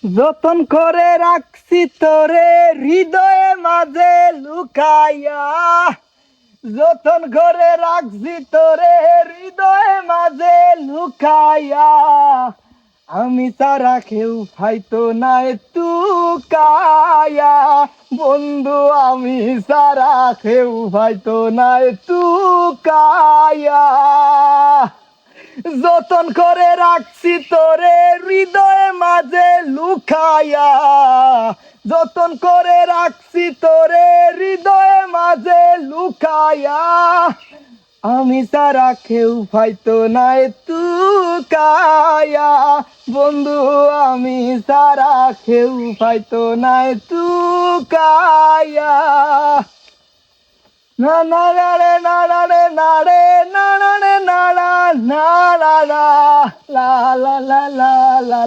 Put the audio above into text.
যতন করে রাখছি তোরে হৃদয়ে মাঝে লুকাইয়া, যতন করে রাখছি তোরে হৃদয়ে মাঝে লুকাইয়া, আমি তারা কেউ ফাইতো নাই তুকায়া, বন্ধু আমি সারা কেউ ফাইতো নাই তুকায়া। যতন করে রাখছি তোরে হৃদয়ে মাঝে লুকায়া, যতন করে রাখছি তোরে হৃদয়ে মাঝে লুকায়া, আমি সারা কেউ ফাইতো নাই তুকায়া, বন্ধু আমি সারা কেউ ফাইতো নাই তুকায়া। না না না রে না না রে না রে না না রে না না না la la la la la la la